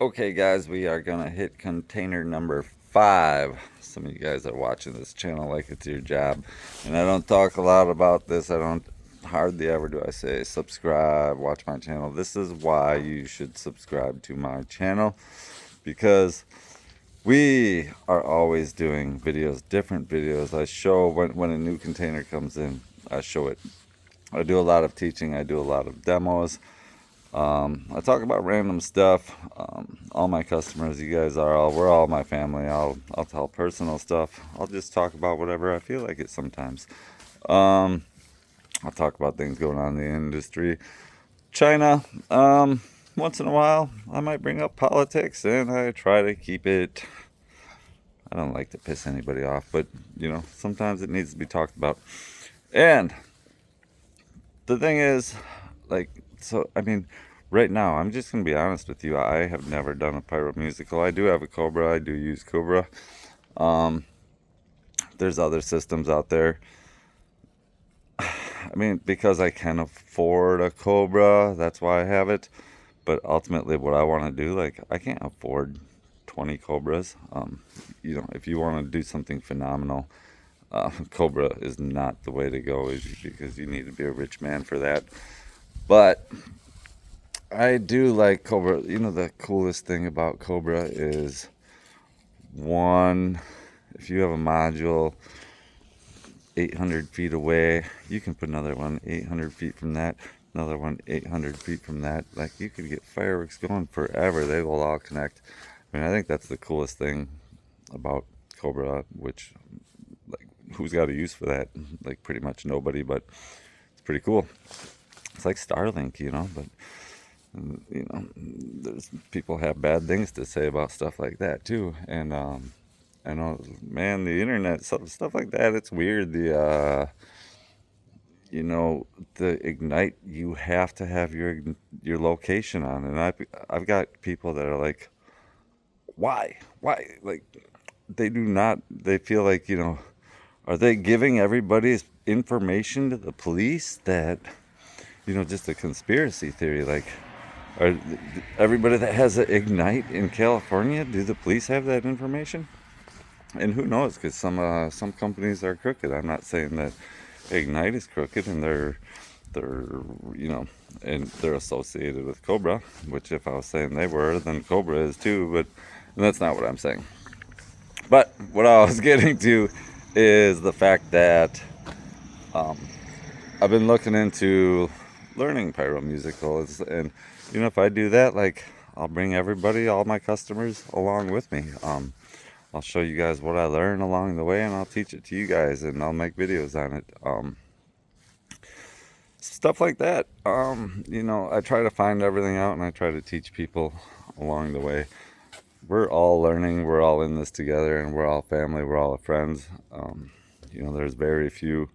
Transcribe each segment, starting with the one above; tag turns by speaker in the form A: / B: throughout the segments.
A: Okay, guys, we are gonna hit container number 5. Some of you guys are watching this channel like it's your job, and I don't talk a lot about this. I don't hardly ever do I say subscribe, watch my channel. This is why you should subscribe to my channel, because we are always doing videos, different videos. I show when a new container comes in, I show it. I do a lot of teaching, I do a lot of demos. I talk about random stuff. All my customers, you guys we're all my family. I'll tell personal stuff. I'll just talk about whatever I feel like it sometimes. Um, I'll talk about things going on in the industry. China, once in a while, I might bring up politics, and I try to keep it. I don't like to piss anybody off, but sometimes it needs to be talked about. And the thing is, like, so I mean, right now I'm just gonna be honest with you. I have never done a pyro musical. I do have a Cobra. I do use Cobra. Um, there's other systems out there. I mean, because I can afford a Cobra, that's why I have it. But ultimately, what I want to do, like, I can't afford 20 Cobras. If you want to do something phenomenal, Cobra is not the way to go, because you need to be a rich man for that. But I do like Cobra. The coolest thing about Cobra is, one, if you have a module 800 feet away, you can put another one 800 feet from that, another one 800 feet from that. Like, you could get fireworks going forever. They will all connect. I mean, I think that's the coolest thing about Cobra, which, like, who's got a use for that? Like, pretty much nobody, but it's pretty cool. It's like Starlink, but there's people have bad things to say about stuff like that too. And I know, man, the internet, stuff like that, it's weird. The Ignite, you have to have your location on, and I've got people that are like, why, like, they do not. They feel like, are they giving everybody's information to the police? That, just a conspiracy theory, like. Are everybody that has an Ignite in California, do the police have that information? And who knows? Because some companies are crooked. I'm not saying that Ignite is crooked, and they're you know and they're associated with Cobra. Which, if I was saying they were, then Cobra is too. But that's not what I'm saying. But what I was getting to is the fact that um, I've been looking into learning pyro musicals, and if I do that, like, I'll bring everybody, all my customers, along with me. I'll show you guys what I learn along the way, and I'll teach it to you guys, and I'll make videos on it. Stuff like that. I try to find everything out, and I try to teach people along the way. We're all learning. We're all in this together, and we're all family. We're all friends. There's very few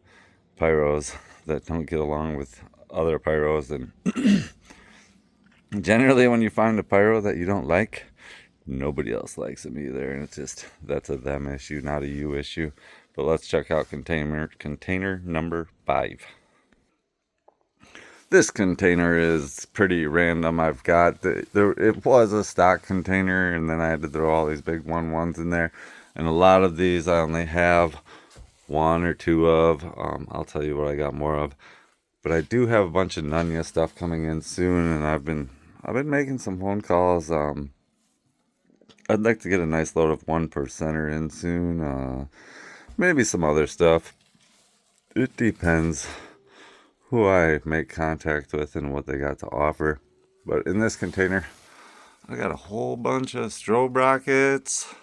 A: pyros that don't get along with other pyros, and generally, when you find a pyro that you don't like, nobody else likes them either, and that's a them issue, not a you issue. But let's check out container number 5. This container is pretty random. I've got it was a stock container, and then I had to throw all these big ones in there, and a lot of these I only have one or two of. I'll tell you what I got more of, but I do have a bunch of Nunya stuff coming in soon, and I've been making some phone calls. I'd like to get a nice load of 1%er in soon. Maybe some other stuff. It depends who I make contact with and what they got to offer. But in this container, I got a whole bunch of strobe rockets.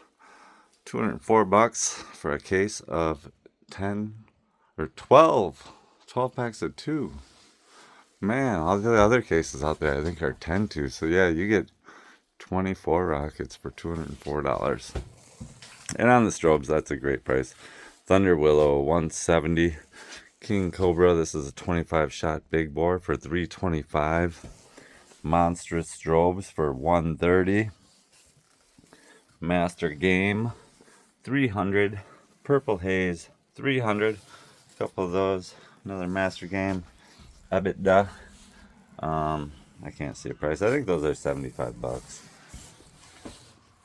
A: $204 for a case of 10 or 12 packs of 2. Man, all the other cases out there I think are 10 too. So yeah, you get 24 rockets for $204. And on the strobes, that's a great price. Thunder Willow 170. King Cobra, this is a 25 shot big bore for $325. Monstrous strobes for $130. Master Game 300. Purple Haze 300. A couple of those. Another Master Game. EBITDA. I can't see a price. I think those are $75.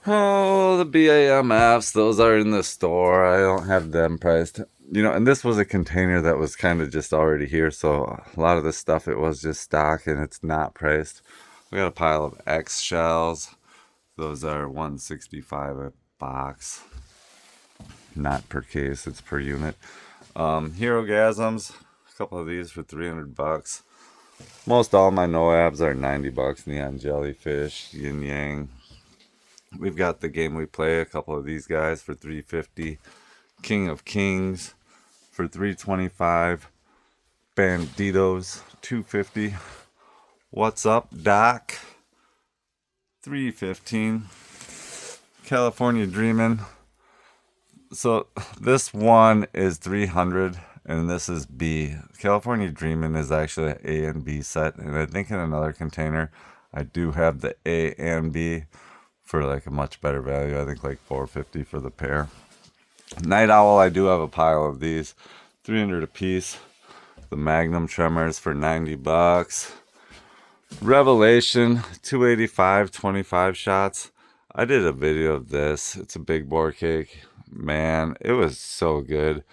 A: Oh, the BAMFs, those are in the store. I don't have them priced. You know, and this was a container that was kind of just already here, so a lot of this stuff, it was just stock and it's not priced. We got a pile of X shells. Those are 165 a box. Not per case, it's per unit. Hero Gasms, a couple of these for 300 bucks. Most all my Noabs are 90 bucks. Neon Jellyfish, Yin Yang. We've got the Game We Play, a couple of these guys for 350. King of Kings for 325. Banditos 250. What's Up Doc 315. California Dreamin'. So this one is 300 and this is B. California Dreamin' is actually an A and B set, and I think in another container I do have the A and B for like a much better value. I think like 450 for the pair. Night Owl, I do have a pile of these, 300 a piece. The Magnum Tremors for 90 bucks. Revelation 285, 25 shots. I did a video of this. It's a big bore cake. Man, it was so good.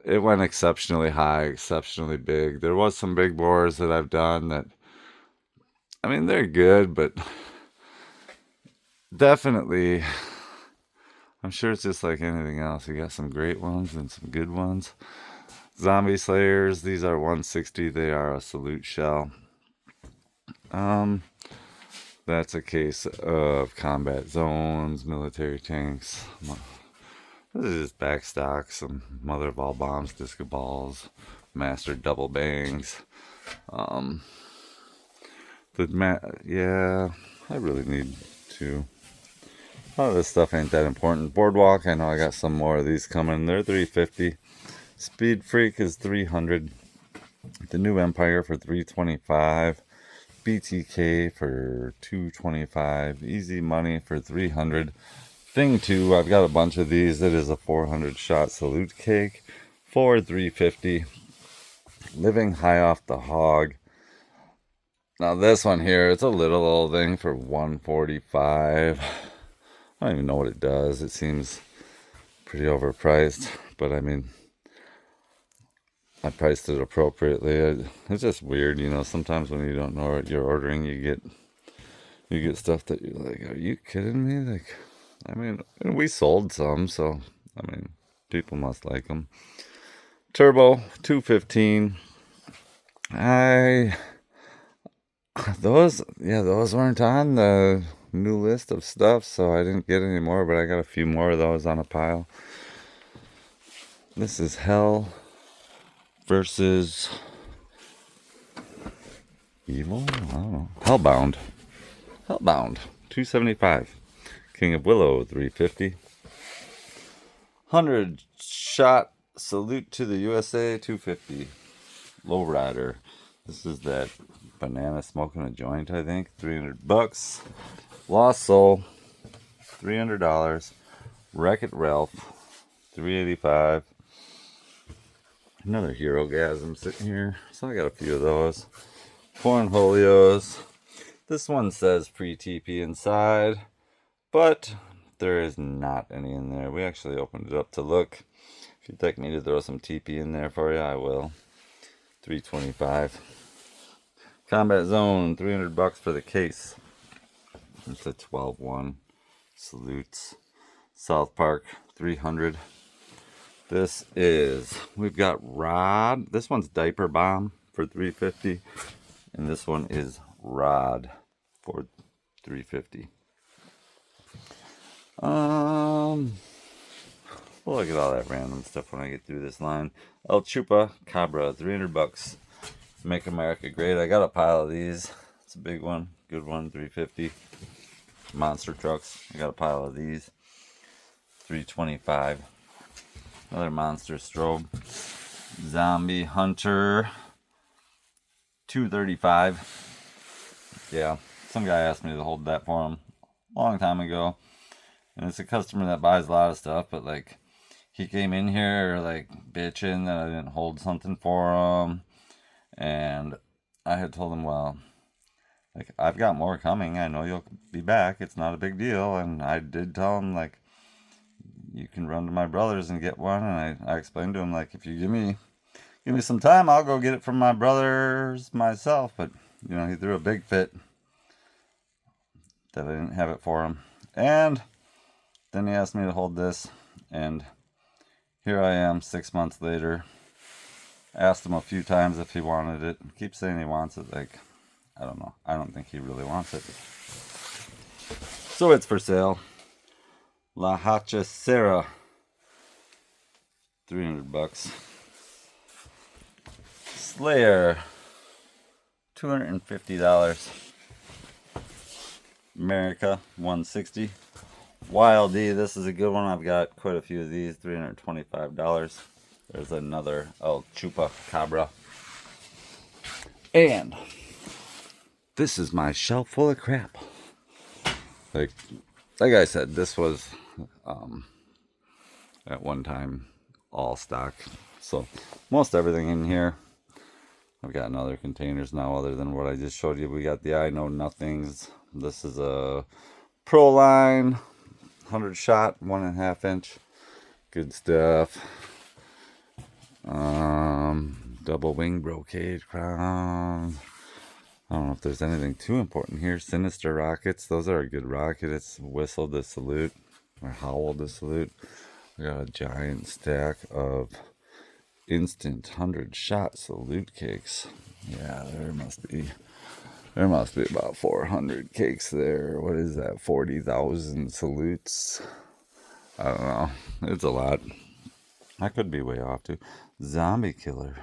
A: It went exceptionally high, exceptionally big. There was some big bores that I've done that, I mean, they're good, but definitely, I'm sure it's just like anything else. You got some great ones and some good ones. Zombie Slayers, these are 160. They are a salute shell. That's a case of combat zones, military tanks. This is just back stock, some mother of all bombs, disco balls, master double bangs. Yeah, I really need to. A lot of this stuff ain't that important. Boardwalk, I know I got some more of these coming. They're 350. Speed Freak is 300. The New Empire for 325. BTK for 225. Easy Money for 300. Thing 2, I've got a bunch of these. It is a 400 shot salute cake for 350. Living High Off the Hog. Now this one here, it's a little old thing for 145. I don't even know what it does. It seems pretty overpriced, but I mean, I priced it appropriately. It's just weird, you know. Sometimes when you don't know what you're ordering, you get stuff that you're like, "Are you kidding me?" Like, I mean, we sold some, so I mean, people must like them. Turbo 215. Those weren't on the new list of stuff, so I didn't get any more. But I got a few more of those on a pile. This is Hell versus Evil? I don't know. Hellbound. 275. King of Willow 350. 100 shot salute to the USA 250. Lowrider. This is that banana smoking a joint, I think. 300 bucks. Lost Soul $300. Wreck-It Ralph 385. Another Hero Gasm sitting here. So I got a few of those. Cornholios. This one says pre-TP inside, but there is not any in there. We actually opened it up to look. If you'd like me to throw some TP in there for you, I will. 325. Combat Zone, 300 bucks for the case. It's a 12-1. Salutes. South Park, 300. We've got Rod. This one's Diaper Bomb for 350. And this one is Rod for 350. We'll look at all that random stuff when I get through this line. El Chupa Cabra, 300 bucks. Make America Great. I got a pile of these. It's a big one, good one, 350. Monster Trucks. I got a pile of these. 325. Another Monster Strobe. Zombie Hunter. 235. Yeah, some guy asked me to hold that for him a long time ago. And it's a customer that buys a lot of stuff, but like he came in here like bitching that I didn't hold something for him. And I had told him, well, like, I've got more coming. I know you'll be back. It's not a big deal. And I did tell him, like, you can run to my brother's and get one. And I explained to him, like, if you give me some time, I'll go get it from my brothers myself. But, you know, he threw a big fit that I didn't have it for him. And then he asked me to hold this. And here I am 6 months later. Asked him a few times if he wanted it. Keeps saying he wants it. Like, I don't know. I don't think he really wants it. So it's for sale. La Hachicera. $300. Slayer. $250. America. $160. Wild D. This is a good one. I've got quite a few of these. $325. There's another El Chupacabra. And this is my shelf full of crap. Like I said, this was at one time all stock. So most everything in here. I've got in other containers now other than what I just showed you. We got the I Know Nothings. This is a Proline 100 shot, 1.5 inch. Good stuff. Double wing brocade crown. I don't know if there's anything too important here. Sinister rockets. Those are a good rocket. It's whistle to salute or howl to salute. We got a giant stack of instant 100 shot salute cakes. Yeah, there must be about 400 cakes there. What is that? 40,000 salutes. I don't know. It's a lot. I could be way off too. Zombie killer.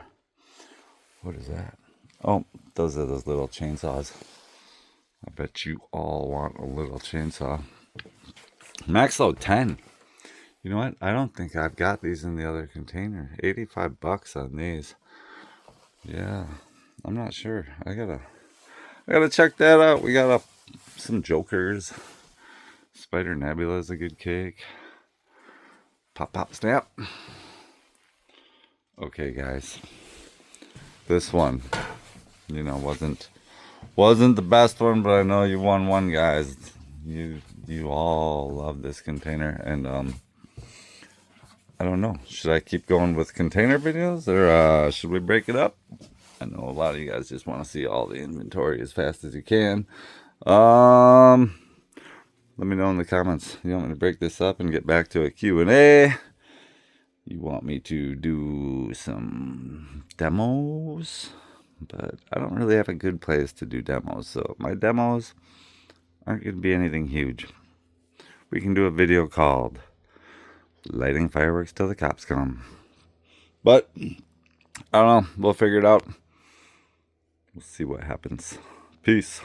A: What is that? Oh, those are those little chainsaws. I bet you all want a little chainsaw. Max Load 10. You know what? I don't think I've got these in the other container. $85 on these. Yeah, I'm not sure. I gotta check that out. We got some Jokers. Spider Nebula is a good cake. Pop, pop, snap. Okay, guys. This one, you know, wasn't the best one, but I know you won one, guys. You all love this container, and I don't know. Should I keep going with container videos, or should we break it up? I know a lot of you guys just want to see all the inventory as fast as you can. Let me know in the comments. You want me to break this up and get back to a Q&A? You want me to do some demos? But I don't really have a good place to do demos. So my demos aren't going to be anything huge. We can do a video called Lighting Fireworks Till the Cops Come. But I don't know. We'll figure it out. We'll see what happens. Peace.